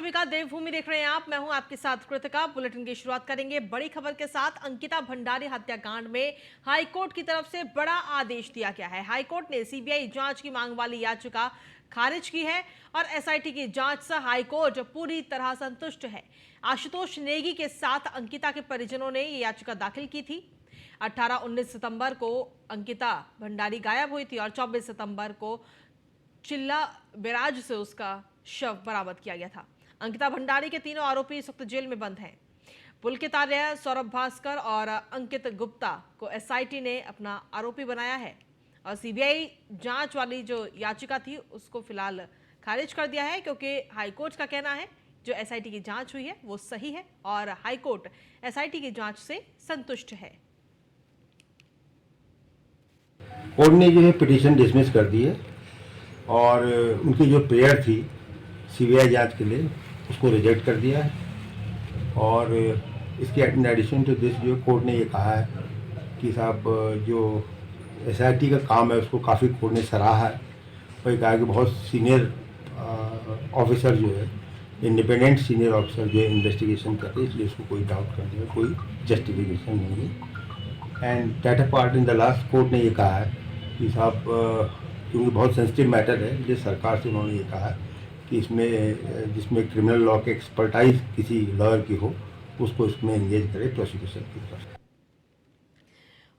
सभी का देवभूमि देख रहे हैं आप। मैं हूं आपके साथ कृतिका। बुलेटिन की शुरुआत करेंगे बड़ी खबर के साथ। अंकिता भंडारी हत्याकांड में हाईकोर्ट की तरफ से बड़ा आदेश दिया गया है। हाईकोर्ट ने सीबीआई जांच की मांग वाली याचिका खारिज की है और एसआईटी की जांच से हाईकोर्ट पूरी तरह संतुष्ट है। आशुतोष नेगी के साथ अंकिता के परिजनों ने ये याचिका दाखिल की थी। 18-19 सितंबर को अंकिता भंडारी गायब हुई थी और 24 सितंबर को चिल्ला बैराज से उसका शव बरामद किया गया था। अंकिता भंडारी के तीनों आरोपी इस वक्त जेल में बंद हैं। पुलकित सौरभ भास्कर और अंकित गुप्ता को एसआईटी ने अपना आरोपी बनाया है और सीबीआई जांच वाली जो याचिका थी उसको फिलहाल खारिज कर दिया है, क्योंकि हाईकोर्ट का कहना है जो एसआईटी की जांच हुई है वो सही है और हाईकोर्ट एसआईटी की जांच से संतुष्ट है। कोर्ट ने जो है पिटीशन डिसमिस कर दी है और उनकी जो प्रेयर थी सीबीआई जांच के लिए उसको रिजेक्ट कर दिया है। और इसके इन एडिशन टू दिस जो कोर्ट ने ये कहा है कि साहब जो एसआईटी का काम है उसको काफ़ी कोर्ट ने सराहा है और ये कहा कि बहुत सीनियर ऑफिसर जो है, इंडिपेंडेंट सीनियर ऑफिसर जो है इन्वेस्टिगेशन करते हैं, इसलिए उसको कोई डाउट करने में कोई जस्टिफिकेशन नहीं है। And that part in the last court ने ये कहा है कि साहब क्योंकि बहुत सेंसिटिव मैटर है, इसलिए सरकार से उन्होंने ये कहा कि इसमें जिसमें क्रिमिनल लॉ के एक्सपर्टाइज किसी लॉयर की हो उसको इसमें एंगेज करे प्रोसिक्यूशन की तरफ।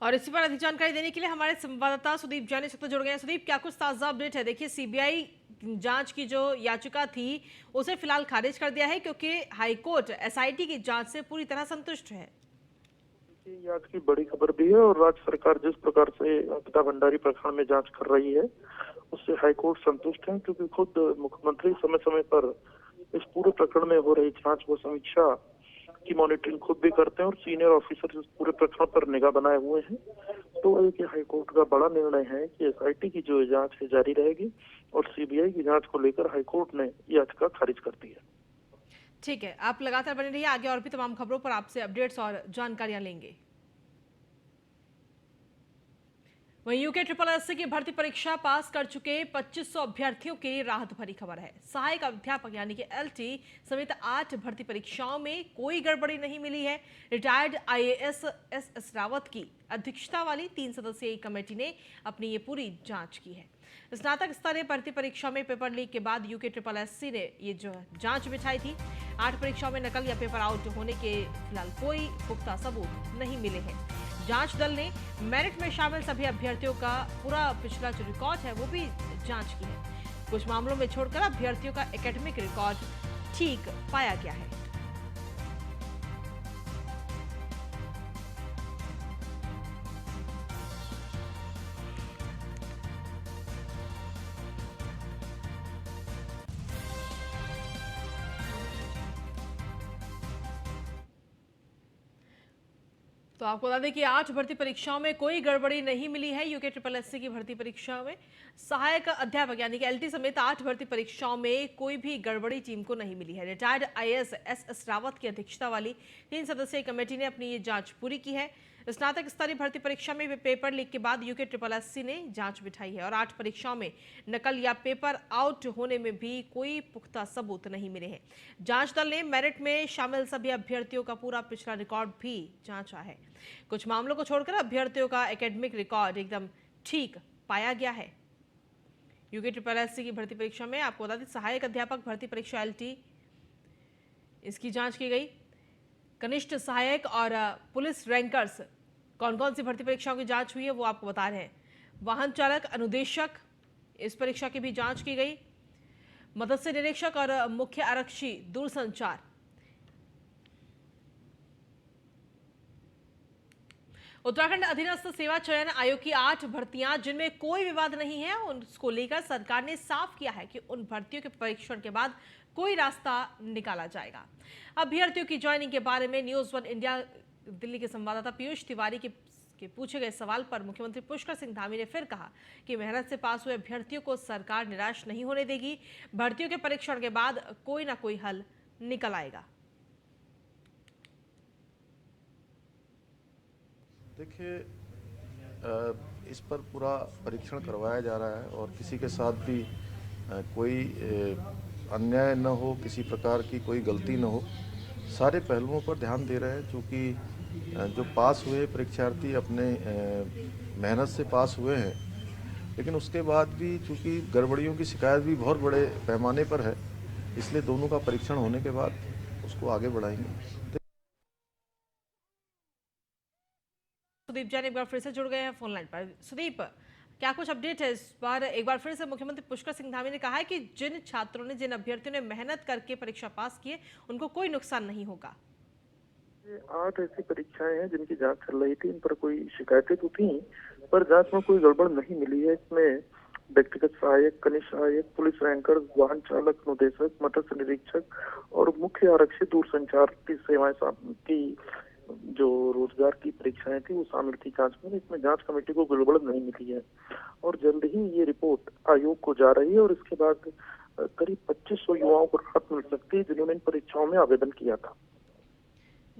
और इसी पर अधिक जानकारी देने के लिए हमारे संवाददाता सुदीप जैन से जुड़ गए हैं। सुदीप, क्या कुछ ताजा अपडेट है? देखिए, सीबीआई जांच की जो याचिका थी उसे फिलहाल खारिज कर दिया है क्योंकि हाईकोर्ट एसआईटी की जांच से पूरी तरह संतुष्ट है। ये आज की बड़ी खबर भी है और राज्य सरकार जिस प्रकार से अंकिता भंडारी प्रकरण में जांच कर रही है उससे हाईकोर्ट संतुष्ट है, क्योंकि खुद मुख्यमंत्री समय समय पर इस पूरे प्रकरण में हो रही जांच व समीक्षा की मॉनिटरिंग खुद भी करते हैं और सीनियर ऑफिसर इस पूरे प्रकरण पर निगाह बनाए हुए हैं। तो एक हाईकोर्ट का बड़ा निर्णय है कि एसआईटी की जो जांच है जारी रहेगी और सीबीआई की जांच को लेकर हाईकोर्ट ने याचिका खारिज कर दी है। ठीक है, आप लगातार बने रहिए, आगे और भी तमाम खबरों पर आपसे अपडेट्स और जानकारियां लेंगे। वहीं यूके ट्रिपल एससी की भर्ती परीक्षा पास कर चुके 2500 अभ्यर्थियों के लिए राहत भरी खबर है। सहायक अध्यापक यानी कि एलटी समेत 8 भर्ती परीक्षाओं में कोई गड़बड़ी नहीं मिली है। रिटायर्ड आईएएस एस रावत की अध्यक्षता वाली 3 सदस्यीय कमेटी ने अपनी ये पूरी जांच की है। स्नातक स्तरीय भर्ती परीक्षा में पेपर लीक के बाद यूके ट्रिपल एससी ने ये जो जांच बिठाई थी। 8 परीक्षाओं में नकल या पेपर आउट होने के फिलहाल कोई पुख्ता सबूत नहीं मिले हैं। जांच दल ने मेरिट में शामिल सभी अभ्यर्थियों का पूरा पिछला जो रिकॉर्ड है वो भी जांच की है। कुछ मामलों में छोड़कर अभ्यर्थियों का एकेडमिक रिकॉर्ड ठीक पाया गया है। तो आपको बता दें कि 8 भर्ती परीक्षाओं में कोई गड़बड़ी नहीं मिली है। यूके ट्रिपल एससी की भर्ती परीक्षा में सहायक अध्यापक यानी कि एलटी समेत 8 भर्ती परीक्षाओं में कोई भी गड़बड़ी टीम को नहीं मिली है। रिटायर्ड आईएएस एस रावत की अध्यक्षता वाली 3 सदस्यीय कमेटी ने अपनी ये जांच पूरी की है। स्नातक स्तरीय भर्ती परीक्षा में पेपर लीक के बाद यूके ट्रिपल एससी ने जांच बिठाई है और 8 परीक्षाओं में नकल या पेपर आउट होने में भी कोई पुख्ता सबूत नहीं मिले हैं। जांच दल ने मेरिट में शामिल सभी अभ्यर्थियों का पूरा पिछला रिकॉर्ड भी जांचा है। कुछ मामलों को छोड़कर अभ्यर्थियों का एकेडमिक रिकॉर्ड एकदम ठीक पाया गया है। यूके ट्रिपल एससी की भर्ती परीक्षा में आपको बता दें सहायक अध्यापक भर्ती परीक्षा एलटी इसकी जांच की गई। कनिष्ठ सहायक और पुलिस रैंकर्स कौन कौन सी भर्ती परीक्षाओं की जांच हुई है वो आपको बता रहे हैं। वाहन चालक अनुदेशक इस परीक्षा की भी जांच की गई। मदस्य निरीक्षक और मुख्य आरक्षी दूरसंचार, उत्तराखंड अधीनस्थ सेवा चयन आयोग की 8 भर्तियां जिनमें कोई विवाद नहीं है उसको लेकर सरकार ने साफ किया है कि उन भर्तियों के परीक्षण के बाद कोई रास्ता निकाला जाएगा। अभ्यर्थियों की ज्वाइनिंग के बारे में न्यूज़ 1 इंडिया दिल्ली के संवाददाता पीयूष तिवारी के पूछे गए सवाल पर मुख्यमंत्री पुष्कर सिंह धामी ने फिर कहा कि मेहनत से पास हुए अभ्यर्थियों को सरकार निराश नहीं होने देगी। भर्तियों के परीक्षण के बाद कोई ना कोई हल निकल आएगा। देखिए, इस पर पूरा परीक्षण करवाया जा रहा है और किसी के साथ भी कोई अन्याय न हो, किसी प्रकार की कोई गलती न हो, सारे पहलुओं पर ध्यान दे रहे हैं। चूँकि जो पास हुए परीक्षार्थी अपने मेहनत से पास हुए हैं, लेकिन उसके बाद भी चूँकि गड़बड़ियों की शिकायत भी बहुत बड़े पैमाने पर है, इसलिए दोनों का परीक्षण होने के बाद उसको आगे बढ़ाएंगे। सुदीप जैन एक बार फिर से जुड़ गए हैं फोन लाइन पर। सुदीप, क्या कुछ अपडेट है इस बार? एक बार फिर से मुख्यमंत्री पुष्कर सिंह धामी ने कहा है कि जिन छात्रों ने, जिन अभ्यर्थियों ने मेहनत करके परीक्षा पास की है, उनको कोई नुकसान नहीं होगा। ये 8 ऐसी परीक्षाएं हैं जिनकी जांच चल रही थी। इन पर कोई शिकायतें तो थी, पर जांच में कोई गड़बड़ नहीं मिली है। इसमें व्यक्तिगत सहायक, कनिष्ठ सहायक, पुलिस रैंकर, वाहन चालक, अनुदेशक, मत्स्य निरीक्षक और मुख्य आरक्षी दूरसंचार की सेवाएं की जो रोजगार की परीक्षाएं थी वो शामिल थी जांच में। इसमें जांच कमेटी को गड़बड़ नहीं मिली है और जल्द ही ये रिपोर्ट आयोग को जा रही है और इसके बाद करीब 2500 युवाओं को राहत मिल सकती है जिन्होंने इन परीक्षाओं में आवेदन किया था।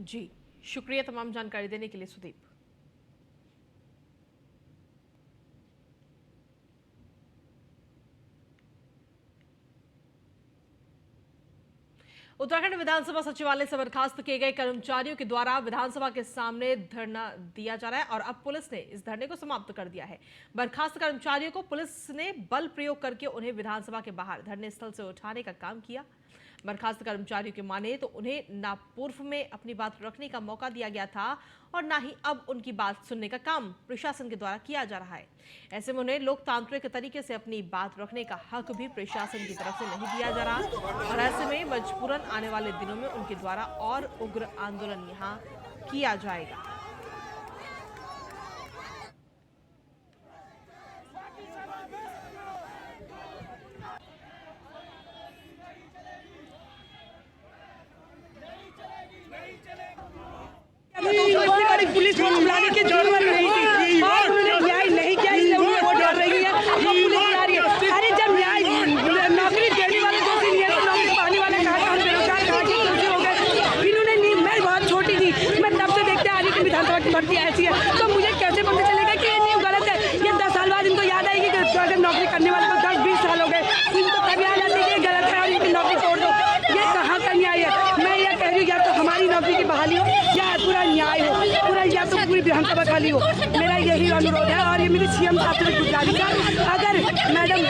जी, शुक्रिया तमाम जानकारी देने के लिए सुदीप। उत्तराखंड विधानसभा सचिवालय से बर्खास्त किए गए कर्मचारियों के द्वारा विधानसभा के सामने धरना दिया जा रहा है और अब पुलिस ने इस धरने को समाप्त कर दिया है। बर्खास्त कर्मचारियों को पुलिस ने बल प्रयोग करके उन्हें विधानसभा के बाहर धरने स्थल से उठाने का काम किया। बर्खास्त कर्मचारियों के माने तो उन्हें ना पूर्व में अपनी बात रखने का मौका दिया गया था और ना ही अब उनकी बात सुनने का काम प्रशासन के द्वारा किया जा रहा है। ऐसे में उन्हें लोकतांत्रिक तरीके से अपनी बात रखने का हक भी प्रशासन की तरफ से नहीं दिया जा रहा और ऐसे में मजबूरन आने वाले दिनों में उनके द्वारा और उग्र आंदोलन यहाँ किया जाएगा। पुलिस को बुलाने की जरूरत नहीं थी और उन्होंने न्याय नहीं किया, इसलिए उन्हें वो डर रही है। अब पुलिस बुला रही है। अरे जब न्याय नौकरी देने वाले दोषी नहीं है तो नौकरी पाने वाले कहा हम बेरोजगार कहा के दोषी हो गए। इन्होंने नहीं, मैं बहुत छोटी थी, मैं तब से देखते आ रही कि विधानसभा की भर्ती ऐसी है, तो मुझे कैसे पता चलेगा कि ये न्यू गलत है। ये 10 साल बाद इनको याद आएगी कि अगर नौकरी करने वाले को 10-20 साल हो गए, इनको तब याद आती है कि गलत है और इनकी नौकरी तोड़ दो। ये कहाँ का न्याय है? मैं ये कह रही हूँ या तो हमारी नौकरी की बहाली हो या पूरा न्याय हो, पूरा या तो पूरी विधानसभा खाली हो। मेरा यही अनुरोध है और ये मेरी सीएम साहब से गुजारिश है, अगर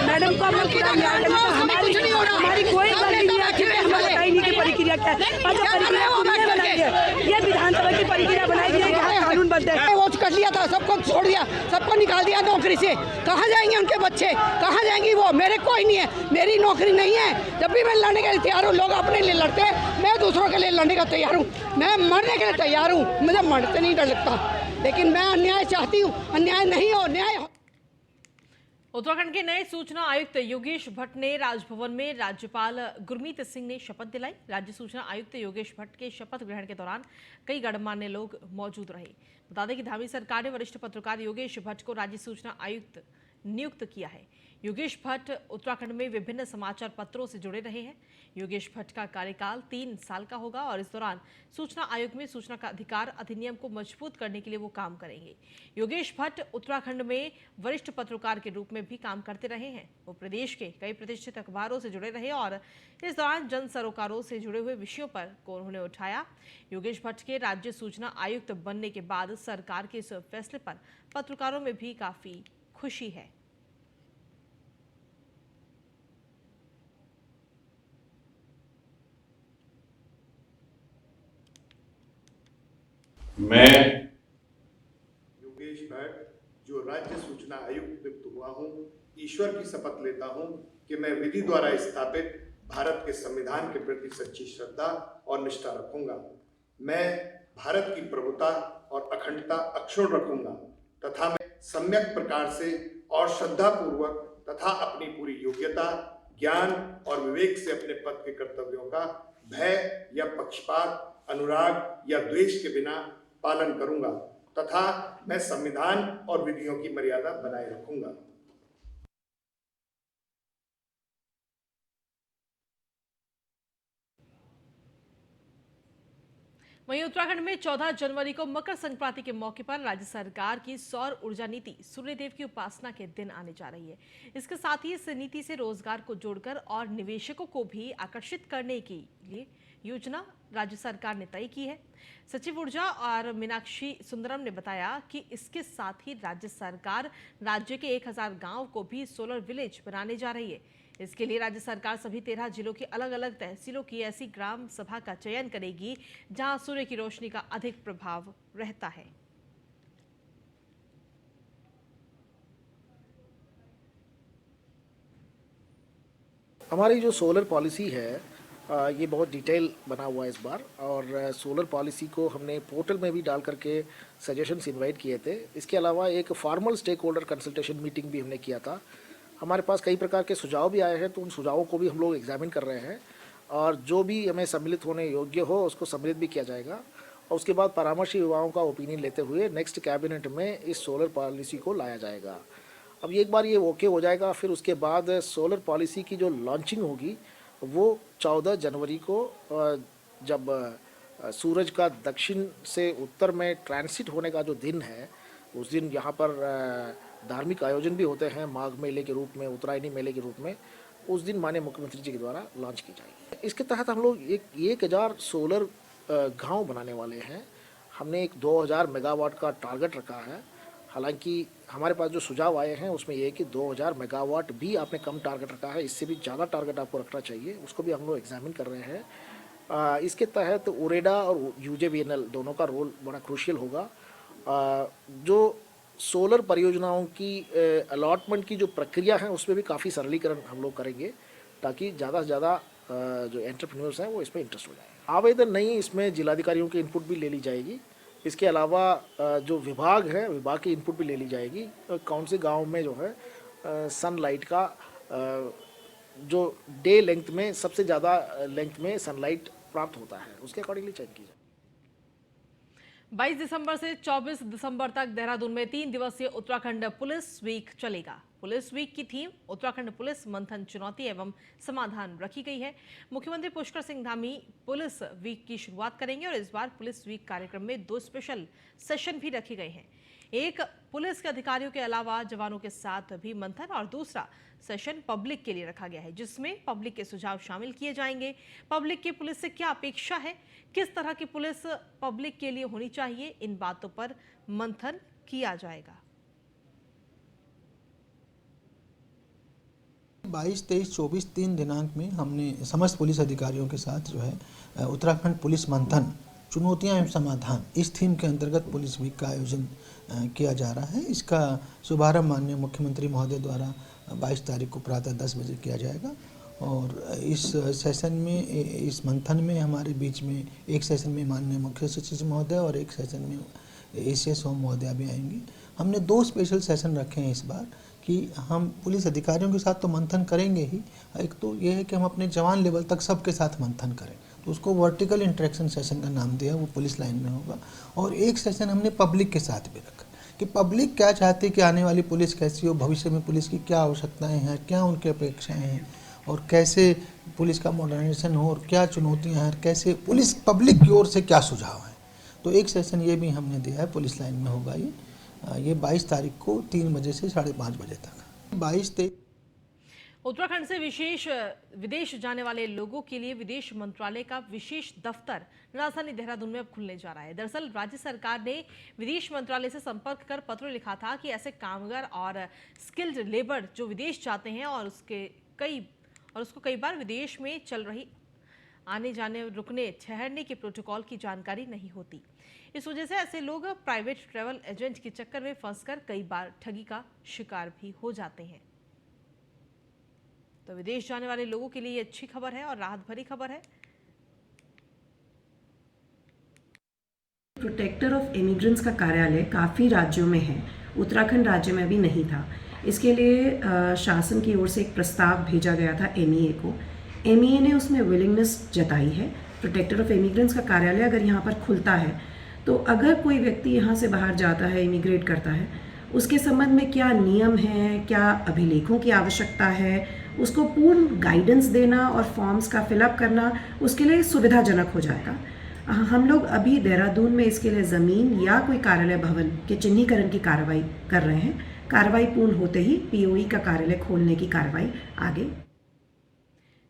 मैडम को अपना पूरा न्याय देना तो हमारी कोई गलती नहीं है। हमें बताई नहीं कि प्रक्रिया क्या है और जो प्रक्रिया उन्होंने बनाई है, ये विधानसभा की प्रक्रिया बनाई गई है, कानून बद्ध है। वो कर लिया था, सबको छोड़ दिया, सबको निकाल दिया नौकरी से। कहाँ जाएंगे उनके बच्चे, कहाँ जाएंगी वो? मेरे कोई नहीं है, मेरी नौकरी नहीं है। जब भी मैं लड़ने के लिए तैयार हूँ, लोग अपने लिए लड़ते हैं, मैं दूसरों के लिए लड़ने का तैयार हूँ, मैं मरने के लिए तैयार हूँ। मुझे मरते नहीं डर लगता, लेकिन मैं अन्याय चाहती हूँ, अन्याय नहीं हो, न्याय हो। उत्तराखंड के नए सूचना आयुक्त योगेश भट्ट ने राजभवन में राज्यपाल गुरमीत सिंह ने शपथ दिलाई। राज्य सूचना आयुक्त योगेश भट्ट के शपथ ग्रहण के दौरान कई गणमान्य लोग मौजूद रहे। बता दें कि धामी सरकार ने वरिष्ठ पत्रकार योगेश भट्ट को राज्य सूचना आयुक्त नियुक्त किया है। योगेश भट्ट उत्तराखंड में विभिन्न समाचार पत्रों से जुड़े रहे हैं। योगेश भट्ट का कार्यकाल 3 साल का होगा और इस दौरान सूचना आयोग में सूचना का अधिकार अधिनियम को मजबूत करने के लिए वो काम करेंगे। योगेश भट्ट उत्तराखंड में वरिष्ठ पत्रकार के रूप में भी काम करते रहे हैं। वो प्रदेश के कई प्रतिष्ठित अखबारों से जुड़े रहे और इस दौरान जन सरोकारों से जुड़े हुए विषयों पर को उन्होंने उठाया। योगेश भट्ट के राज्य सूचना आयुक्त बनने के बाद सरकार के इस फैसले पर पत्रकारों में भी काफी खुशी है। मैं योगेश भट्ट जो राज्य सूचना आयुक्त नियुक्त हुआ हूं, ईश्वर की शपथ लेता हूं कि मैं विधि द्वारा स्थापित भारत के संविधान के प्रति सच्ची श्रद्धा और निष्ठा रखूंगा। मैं भारत की प्रभुता और अखंडता अक्षुण्ण रखूंगा तथा मैं सम्यक प्रकार से और श्रद्धा पूर्वक तथा अपनी पूरी योग्यता, ज्ञान और विवेक से अपने पद के कर्तव्यों का भय या पक्षपात, अनुराग या द्वेष के बिना पालन करूंगा तथा मैं संविधान और विधियों की मर्यादा बनाए रखूंगा। वहीं उत्तराखंड में 14 जनवरी को मकर संक्रांति के मौके पर राज्य सरकार की सौर ऊर्जा नीति सूर्यदेव की उपासना के दिन आने जा रही है। इसके साथ ही इस नीति से रोजगार को जोड़कर और निवेशकों को भी आकर्षित करने के लिए योजना राज्य सरकार ने तय की है। सचिव ऊर्जा और मीनाक्षी सुंदरम ने बताया कि इसके साथ ही राज्य सरकार राज्य के 1000 गांव को भी सोलर विलेज बनाने जा रही है। इसके लिए राज्य सरकार सभी 13 जिलों की अलग अलग तहसीलों की ऐसी ग्राम सभा का चयन करेगी जहां सूर्य की रोशनी का अधिक प्रभाव रहता है। हमारी जो सोलर पॉलिसी है ये बहुत डिटेल बना हुआ है इस बार, और सोलर पॉलिसी को हमने पोर्टल में भी डाल करके सजेशंस इनवाइट किए थे। इसके अलावा एक formal stakeholder consultation meeting भी हमने किया था। हमारे पास कई प्रकार के सुझाव भी आए हैं, तो उन सुझावों को भी हम लोग एग्जामिन कर रहे हैं और जो भी हमें सम्मिलित होने योग्य हो उसको सम्मिलित भी किया जाएगा और उसके बाद परामर्शी युवाओं का ओपिनियन लेते हुए नेक्स्ट कैबिनेट में इस सोलर पॉलिसी को लाया जाएगा। अब एक बार ये ओके हो जाएगा, फिर उसके बाद सोलर पॉलिसी की जो लॉन्चिंग होगी वो 14 जनवरी को जब सूरज का दक्षिण से उत्तर में ट्रांसिट होने का जो दिन है, उस दिन यहाँ पर धार्मिक आयोजन भी होते हैं माघ मेले के रूप में, उत्तरायणी मेले के रूप में। उस दिन माननीय मुख्यमंत्री जी के द्वारा लॉन्च की जाएगी। इसके तहत हम लोग 1000 सोलर गांव बनाने वाले हैं। हमने एक 2000 मेगावाट का टारगेट रखा है। हालांकि हमारे पास जो सुझाव आए हैं उसमें ये है कि 2000 मेगावाट भी आपने कम टारगेट रखा है, इससे भी ज़्यादा टारगेट आपको रखना चाहिए, उसको भी हम लोग एग्जामिन कर रहे हैं। इसके तहत उरेडा और यूजेवीएनएल दोनों का रोल बड़ा क्रूशियल होगा। जो सोलर परियोजनाओं की अलॉटमेंट की जो प्रक्रिया है उसमें भी काफ़ी सरलीकरण हम लोग करेंगे ताकि ज़्यादा से ज़्यादा जो एंटरप्रेन्योर्स हैं वो इसमें इंटरेस्ट हो जाए। आवेदन नहीं, इसमें जिलाधिकारियों की इनपुट भी ले ली जाएगी। इसके अलावा जो विभाग है, विभाग की इनपुट भी ले ली जाएगी। कौन से गांव में जो है सनलाइट का जो डे लेंथ में सबसे ज़्यादा लेंथ में सनलाइट प्राप्त होता है, उसके अकॉर्डिंगली चयन की जाए। 22 दिसंबर से 24 दिसंबर तक देहरादून में 3 दिवसीय उत्तराखंड पुलिस वीक चलेगा। पुलिस वीक की थीम उत्तराखंड पुलिस मंथन, चुनौती एवं समाधान रखी गई है। मुख्यमंत्री पुष्कर सिंह धामी पुलिस वीक की शुरुआत करेंगे और इस बार पुलिस वीक कार्यक्रम में 2 स्पेशल सेशन भी रखे गए हैं। एक पुलिस के अधिकारियों के अलावा जवानों के साथ भी मंथन और दूसरा सेशन पब्लिक के लिए रखा गया है, जिसमें पब्लिक के सुझाव शामिल किए जाएंगे। पब्लिक की पुलिस से क्या अपेक्षा है, किस तरह की पुलिस पब्लिक के लिए होनी चाहिए, इन बातों पर मंथन किया जाएगा। 22, 23, 24, 3 दिनांक में हमने समस्त पुलिस अधिकारियों के साथ जो है उत्तराखंड पुलिस मंथन, चुनौतियां एवं समाधान, इस थीम के अंतर्गत पुलिस वीक का आयोजन किया जा रहा है। इसका शुभारंभ माननीय मुख्यमंत्री महोदय द्वारा 22 तारीख को प्रातः 10 बजे किया जाएगा और इस सेशन में, इस मंथन में हमारे बीच में एक सेशन में माननीय मुख्य सचिव महोदय और एक सेशन में ACS होम महोदया भी आएंगे। हमने 2 स्पेशल सेशन रखे हैं इस बार कि हम पुलिस अधिकारियों के साथ तो मंथन करेंगे ही, एक तो ये है कि हम अपने जवान लेवल तक सबके साथ मंथन करें, तो उसको वर्टिकल इंटरेक्शन सेशन का नाम दिया, वो पुलिस लाइन में होगा। और एक सेशन हमने पब्लिक के साथ भी रखा कि पब्लिक क्या चाहती है कि आने वाली पुलिस कैसी हो, भविष्य में पुलिस की क्या आवश्यकताएं हैं, क्या उनकी अपेक्षाएं हैं और कैसे पुलिस का मॉडर्नाइजेशन हो और क्या चुनौतियाँ हैं, कैसे पुलिस पब्लिक की ओर से क्या सुझाव हैं। तो एक सेशन ये भी हमने दिया है, पुलिस लाइन में होगा ये 22 तारीख को 3 बजे से 5:30 बजे तक। 22-23 उत्तराखंड से विदेश जाने वाले लोगों के लिए विदेश मंत्रालय का विशेष दफ्तर राजधानी देहरादून में अब खुलने जा रहा है। दरअसल राज्य सरकार ने विदेश मंत्रालय से संपर्क कर पत्र लिखा था कि ऐसे कामगार और स्किल्ड लेबर जो विदेश जाते हैं और उसको कई बार विदेश में चल रही आने जाने, रुकने, ठहरने के प्रोटोकॉल की जानकारी नहीं होती। इस वजह से ऐसे लोग प्राइवेट ट्रैवल एजेंट के चक्कर में फंसकर कई बार ठगी का शिकार भी हो जाते हैं। तो विदेश जाने वाले लोगों के लिए अच्छी खबर है और राहत भरी खबर है। प्रोटेक्टर ऑफ इमिग्रेंट्स का कार्यालय काफ़ी राज्यों में है, उत्तराखंड राज्य में भी नहीं था। इसके लिए शासन की ओर से एक प्रस्ताव भेजा गया था MEA को। MEA ने उसमें विलिंगनेस जताई है। प्रोटेक्टर ऑफ इमिग्रेंट्स का कार्यालय अगर यहाँ पर खुलता है तो अगर कोई व्यक्ति यहाँ से बाहर जाता है, इमिग्रेट करता है, उसके संबंध में क्या नियम हैं, क्या अभिलेखों की आवश्यकता है, उसको पूर्ण गाइडेंस देना और फॉर्म्स का फिलअप करना उसके लिए सुविधाजनक हो जाएगा। हम लोग अभी देहरादून में इसके लिए ज़मीन या कोई कार्यालय भवन के चिन्हीकरण की कार्रवाई कर रहे हैं। कार्रवाई पूर्ण होते ही पीओई का कार्यालय खोलने की कार्रवाई आगे।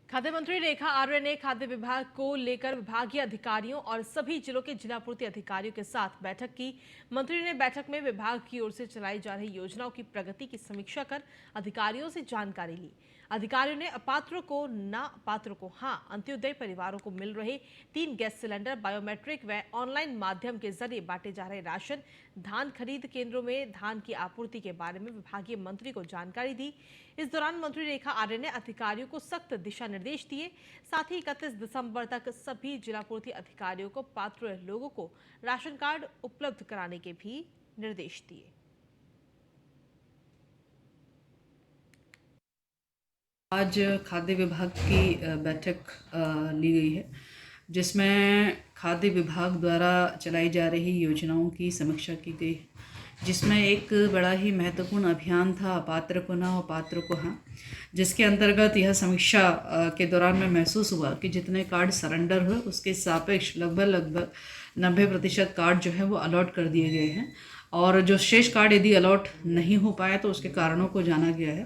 खाद्य मंत्री रेखा आर्य ने खाद्य विभाग को लेकर विभागीय अधिकारियों और सभी जिलों के जिला पूर्ति अधिकारियों के साथ बैठक की। मंत्री ने बैठक में विभाग की ओर से चलाई जा रही योजनाओं की प्रगति की समीक्षा कर अधिकारियों से जानकारी ली। अधिकारियों ने अपात्रों को ना, पात्रों को हां, अंत्योदय परिवारों को मिल रहे 3 गैस सिलेंडर, बायोमेट्रिक व ऑनलाइन माध्यम के जरिए बांटे जा रहे राशन, धान खरीद केंद्रों में धान की आपूर्ति के बारे में विभागीय मंत्री को जानकारी दी। इस दौरान मंत्री रेखा आर्य ने अधिकारियों को सख्त दिशा निर्देश दिए। साथ ही 31 दिसंबर तक सभी जिला पूर्ति अधिकारियों को पात्र लोगों को राशन कार्ड उपलब्ध कराने के भी निर्देश दिए। आज खाद्य विभाग की बैठक ली गई है, जिसमें खाद्य विभाग द्वारा चलाई जा रही योजनाओं की समीक्षा की गई है, जिसमें एक बड़ा ही महत्वपूर्ण अभियान था अपात्र को ना और पात्र को हाँ, जिसके अंतर्गत यह समीक्षा के दौरान में महसूस हुआ कि जितने कार्ड सरेंडर हुए उसके सापेक्ष लगभग 90% कार्ड जो है वो अलॉट कर दिए गए हैं। और जो शेष कार्ड यदि अलॉट नहीं हो पाए तो उसके कारणों को जाना गया है।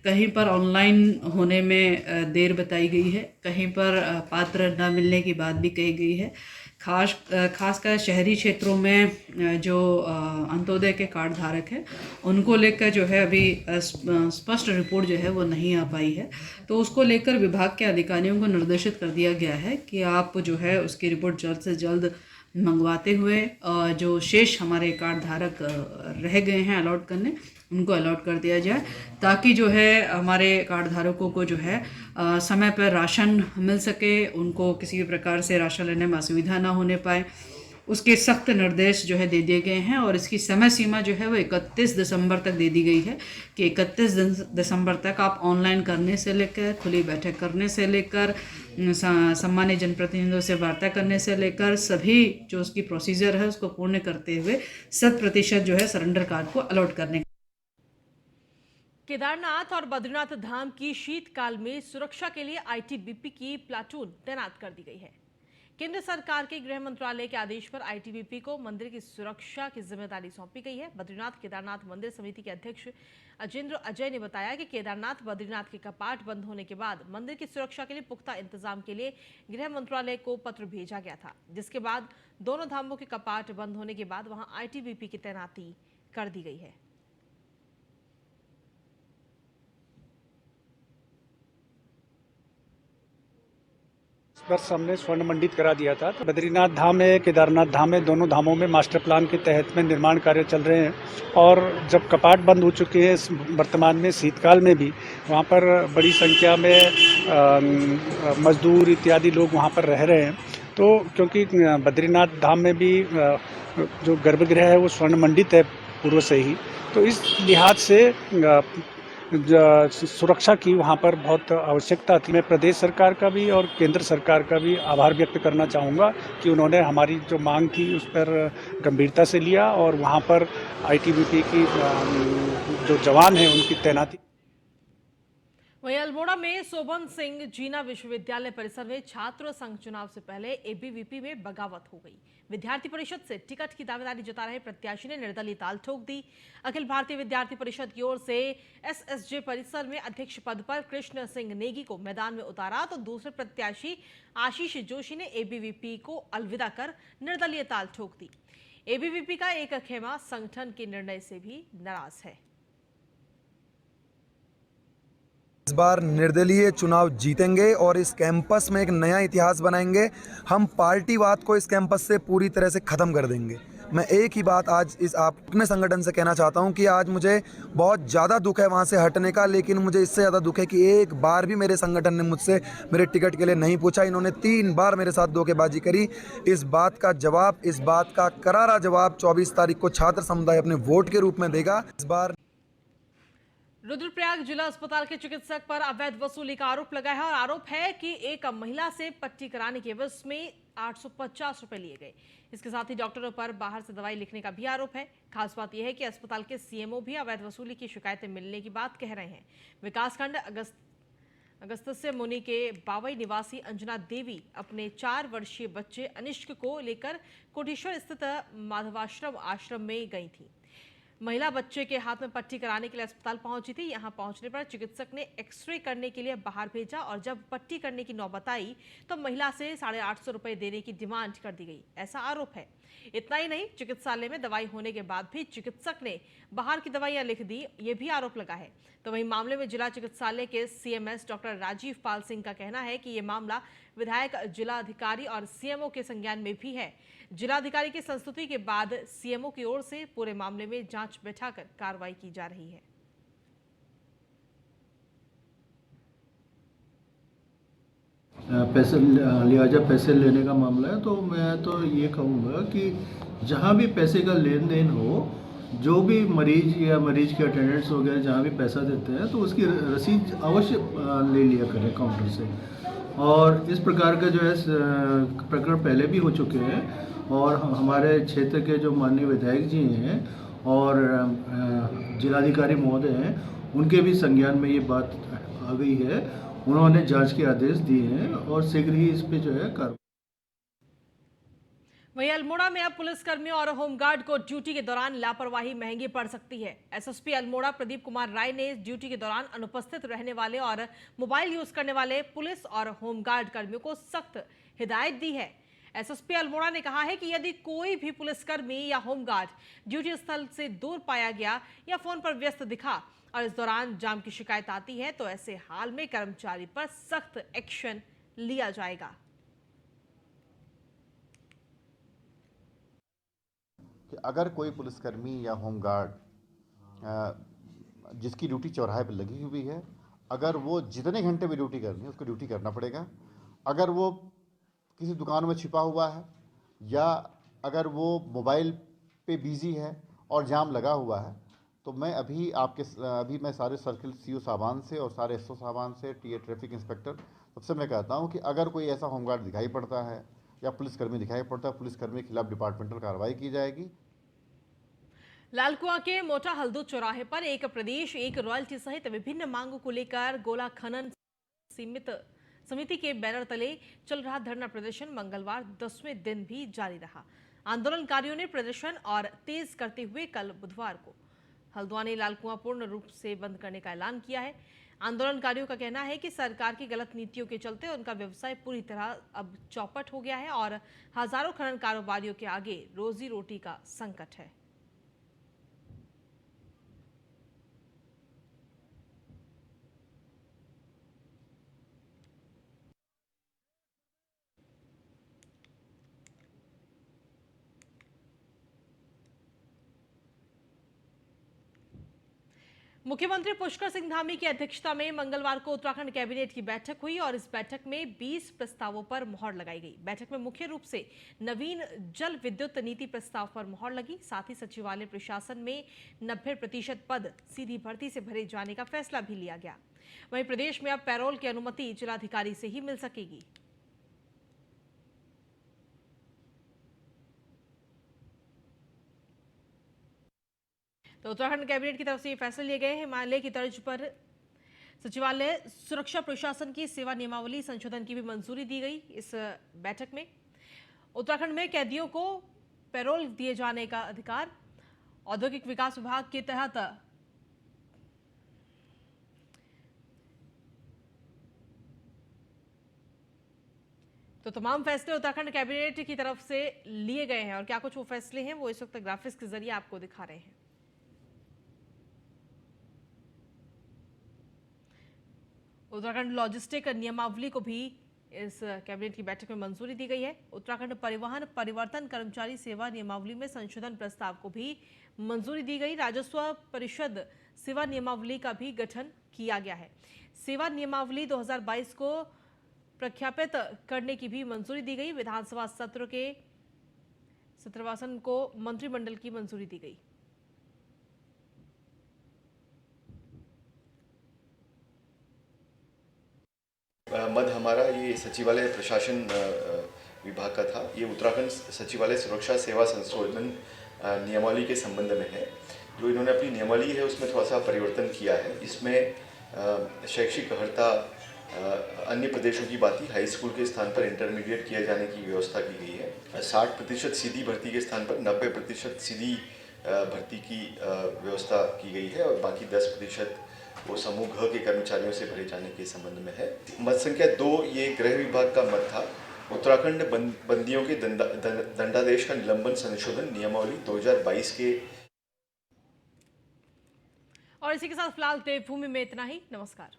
कहीं पर ऑनलाइन होने में देर बताई गई है, कहीं पर पात्र न मिलने की बात भी कही गई है। खासकर शहरी क्षेत्रों में जो अंत्योदय के कार्ड धारक हैं उनको लेकर जो है अभी स्पष्ट रिपोर्ट जो है वो नहीं आ पाई है, तो उसको लेकर विभाग के अधिकारियों को निर्देशित कर दिया गया है कि आप जो है उसकी रिपोर्ट जल्द से जल्द मंगवाते हुए जो शेष हमारे कार्ड धारक रह गए हैं अलॉट करने, उनको अलॉट कर दिया जाए, ताकि जो है हमारे कार्ड धारकों को जो है समय पर राशन मिल सके, उनको किसी भी प्रकार से राशन लेने में असुविधा ना होने पाए। उसके सख्त निर्देश जो है दे दिए गए हैं और इसकी समय सीमा जो है वो 31 दिसंबर तक दे दी गई है कि 31 दिसंबर तक आप ऑनलाइन करने से लेकर, खुली बैठक करने से लेकर, सम्मानित जनप्रतिनिधियों से वार्ता करने से लेकर सभी जो उसकी प्रोसीजर है उसको पूर्ण करते हुए 100% जो है सरेंडर कार्ड को अलॉट करने। केदारनाथ और बद्रीनाथ धाम की शीतकाल में सुरक्षा के लिए आईटीबीपी की प्लाटून तैनात कर दी गई है। केंद्र सरकार के गृह मंत्रालय के आदेश पर आईटीबीपी को मंदिर की सुरक्षा की जिम्मेदारी सौंपी गई है। बद्रीनाथ केदारनाथ मंदिर समिति के अध्यक्ष अजेंद्र अजय ने बताया कि केदारनाथ बद्रीनाथ के कपाट बंद होने के बाद मंदिर की सुरक्षा के लिए पुख्ता इंतजाम के लिए गृह मंत्रालय को पत्र भेजा गया था, जिसके बाद दोनों धामों के कपाट बंद होने के बाद वहां आईटीबीपी की तैनाती कर दी गई है। वर्ष हमने स्वर्ण मंडित करा दिया था। तो बद्रीनाथ धाम है, केदारनाथ धाम है, दोनों धामों में मास्टर प्लान के तहत में निर्माण कार्य चल रहे हैं और जब कपाट बंद हो चुके हैं वर्तमान में शीतकाल में भी वहाँ पर बड़ी संख्या में मजदूर इत्यादि लोग वहाँ पर रह रहे हैं। तो क्योंकि बद्रीनाथ धाम में भी जो गर्भगृह है वो स्वर्ण मंडित है पूर्व से ही, तो इस लिहाज से सुरक्षा की वहाँ पर बहुत आवश्यकता थी। मैं प्रदेश सरकार का भी और केंद्र सरकार का भी आभार व्यक्त करना चाहूँगा कि उन्होंने हमारी जो मांग थी उस पर गंभीरता से लिया और वहाँ पर आईटीबीपी की जो जवान हैं उनकी तैनाती। वहीं अल्मोड़ा में सोबन सिंह जीना विश्वविद्यालय परिसर में छात्र संघ चुनाव से पहले एबीवीपी में बगावत हो गई। विद्यार्थी परिषद से टिकट की दावेदारी जता रहे प्रत्याशी ने निर्दलीय ताल ठोक दी। अखिल भारतीय विद्यार्थी परिषद की ओर से एसएसजे परिसर में अध्यक्ष पद पर कृष्ण सिंह नेगी को मैदान में उतारा, तो दूसरे प्रत्याशी आशीष जोशी ने एबीवीपी को अलविदा कर निर्दलीय ताल ठोक दी। एबीवीपी का एक खेमा संगठन के निर्णय से भी नाराज है। इस बार निर्दलीय चुनाव जीतेंगे और इस कैंपस में एक नया इतिहास बनाएंगे। हम पार्टीवाद को इस कैंपस से पूरी तरह से ख़त्म कर देंगे। मैं एक ही बात आज इस अपने संगठन से कहना चाहता हूं कि आज मुझे बहुत ज़्यादा दुख है वहां से हटने का, लेकिन मुझे इससे ज़्यादा दुख है कि एक बार भी मेरे संगठन ने मुझसे मेरे टिकट के लिए नहीं पूछा। इन्होंने 3 बार मेरे साथ धोखेबाजी करी। इस बात का जवाब, इस बात का करारा जवाब 24 तारीख को छात्र समुदाय अपने वोट के रूप में देगा। इस बार रुद्रप्रयाग जिला अस्पताल के चिकित्सक पर अवैध वसूली का आरोप लगा है और आरोप है कि एक महिला से पट्टी कराने के एवज में 850 रुपए लिए गए। इसके साथ ही डॉक्टरों पर बाहर से दवाई लिखने का भी आरोप है। खास बात यह है कि अस्पताल के सीएमओ भी अवैध वसूली की शिकायतें मिलने की बात कह रहे हैं। विकासखंड अगस्त से मुनि के बावई निवासी अंजना देवी अपने 4 वर्षीय बच्चे अनिष्क को लेकर कोटेश्वर स्थित माधवाश्रम आश्रम में गई थी। महिला बच्चे के हाथ में पट्टी कराने के लिए अस्पताल पहुंची थी। यहां पहुंचने पर चिकित्सक ने एक्सरे करने के लिए बाहर भेजा और जब पट्टी करने की नौबत आई तो महिला से 850 रुपए देने की डिमांड कर दी गई, ऐसा आरोप है। इतना ही नहीं, चिकित्सालय में दवाई होने के बाद भी चिकित्सक ने बाहर की दवाइयां लिख दी, ये भी आरोप लगा है। तो वहीं मामले में जिला चिकित्सालय के सीएमएस डॉक्टर राजीव पाल सिंह का कहना है कि ये मामला विधायक, जिलाधिकारी और सीएमओ के संज्ञान में भी है। जिलाधिकारी की संस्तुति के बाद सीएमओ की ओर से पूरे मामले में जांच बैठाकर कार्रवाई की जा रही है। पैसे लिहाजा पैसे लेने का मामला है, तो मैं तो ये कहूँगा कि जहाँ भी पैसे का लेन देन हो, जो भी मरीज या मरीज के अटेंडेंट्स वगैरह जहाँ भी पैसा देते हैं तो उसकी रसीद अवश्य ले लिया करें काउंटर से। और इस प्रकार का जो है प्रकरण पहले भी हो चुके हैं और हमारे क्षेत्र के जो माननीय विधायक जी हैं और जिलाधिकारी महोदय हैं, उनके भी संज्ञान में ये बात आ गई है। उन्होंने जांच के आदेश दिए हैं और शीघ्र ही इस पे जो है कार्रवाई। वहीं अल्मोड़ा में अब पुलिसकर्मियों और होमगार्ड को ड्यूटी के दौरान लापरवाही महंगी पड़ सकती है। एसएसपी अल्मोड़ा प्रदीप कुमार राय ने ड्यूटी के दौरान अनुपस्थित रहने वाले और मोबाइल यूज करने वाले पुलिस और होमगार्ड कर्मियों को सख्त हिदायत दी है। एसएसपी अल्मोड़ा ने कहा है कि यदि कोई भी पुलिसकर्मी या होमगार्ड ड्यूटी स्थल से दूर पाया गया या फोन पर व्यस्त दिखा और इस दौरान जाम की शिकायत आती है तो ऐसे हाल में कर्मचारी पर सख्त एक्शन लिया जाएगा। कि अगर कोई पुलिसकर्मी या होमगार्ड जिसकी ड्यूटी चौराहे पर लगी हुई है, अगर वो जितने घंटे में ड्यूटी करनी है उसको ड्यूटी करना पड़ेगा। अगर वो किसी दुकान में छिपा हुआ है या अगर वो मोबाइल पे बिजी है और जाम लगा हुआ है, तो मैं अभी मैं सारे सर्किल सीओ साहबान से और सारे एसओ साहबान से, टीए ट्रैफिक इंस्पेक्टर, सबसे मैं कहता हूं कि अगर कोई ऐसा होमगार्ड दिखाई पड़ता है या पुलिसकर्मी दिखाई पड़ता है, पुलिसकर्मी के खिलाफ डिपार्टमेंटल कार्रवाई की जाएगी। लालकुआं के मोटा हल्दू चौराहे पर एक प्रदेश एक रॉयल्टी सहित विभिन्न मांगों को लेकर गोला खनन सीमित समिति के बैनर तले चल रहा धरना प्रदर्शन मंगलवार 10वें दिन भी जारी रहा। आंदोलनकारियों ने प्रदर्शन और तेज करते हुए कल बुधवार को हल्द्वानी ने लालकुआं पूर्ण रूप से बंद करने का ऐलान किया है। आंदोलनकारियों का कहना है कि सरकार की गलत नीतियों के चलते उनका व्यवसाय पूरी तरह अब चौपट हो गया है और हजारों खनन कारोबारियों के आगे रोजी रोटी का संकट है। मुख्यमंत्री पुष्कर सिंह धामी की अध्यक्षता में मंगलवार को उत्तराखंड कैबिनेट की बैठक हुई और इस बैठक में 20 प्रस्तावों पर मुहर लगाई गई। बैठक में मुख्य रूप से नवीन जल विद्युत नीति प्रस्ताव पर मुहर लगी। साथ ही सचिवालय प्रशासन में 90% पद सीधी भर्ती से भरे जाने का फैसला भी लिया गया। वहीं प्रदेश में अब पैरोल की अनुमति जिलाधिकारी से ही मिल सकेगी। तो उत्तराखंड कैबिनेट की तरफ से ये फैसले लिए गए हैं। हिमालय की तर्ज पर सचिवालय सुरक्षा प्रशासन की सेवा नियमावली संशोधन की भी मंजूरी दी गई। इस बैठक में उत्तराखंड में कैदियों को पैरोल दिए जाने का अधिकार, औद्योगिक विकास विभाग के तहत तो तमाम फैसले उत्तराखंड कैबिनेट की तरफ से लिए गए हैं और क्या कुछ वो फैसले हैं वो इस वक्त ग्राफिक्स के जरिए आपको दिखा रहे हैं। उत्तराखंड लॉजिस्टिक नियमावली को भी इस कैबिनेट की बैठक में मंजूरी दी गई है। उत्तराखंड परिवहन परिवर्तन कर्मचारी सेवा नियमावली में संशोधन प्रस्ताव को भी मंजूरी दी गई। राजस्व परिषद सेवा नियमावली का भी गठन किया गया है। सेवा नियमावली 2022 को प्रख्यापित करने की भी मंजूरी दी गई। विधानसभा सत्र के सत्रवासन को मंत्रिमंडल की मंजूरी दी गई। मद हमारा ये सचिवालय प्रशासन विभाग का था। ये उत्तराखंड सचिवालय सुरक्षा सेवा संशोधन नियमावली के संबंध में है। जो इन्होंने अपनी नियमावली है उसमें थोड़ा सा परिवर्तन किया है। इसमें शैक्षिक अर्हता अन्य प्रदेशों की बात ही हाई स्कूल के स्थान पर इंटरमीडिएट किए जाने की व्यवस्था की गई है। 60% सीधी भर्ती के स्थान पर 90% सीधी भर्ती की व्यवस्था की गई है और बाकी 10% वो समूह घ के कर्मचारियों से भरे जाने के संबंध में है। मत संख्या 2 ये गृह विभाग का मत था। उत्तराखंड बंदियों के दंडादेश का निलंबन संशोधन नियमावली 2022 के। और इसी के साथ फिलहाल देवभूमि में इतना ही। नमस्कार।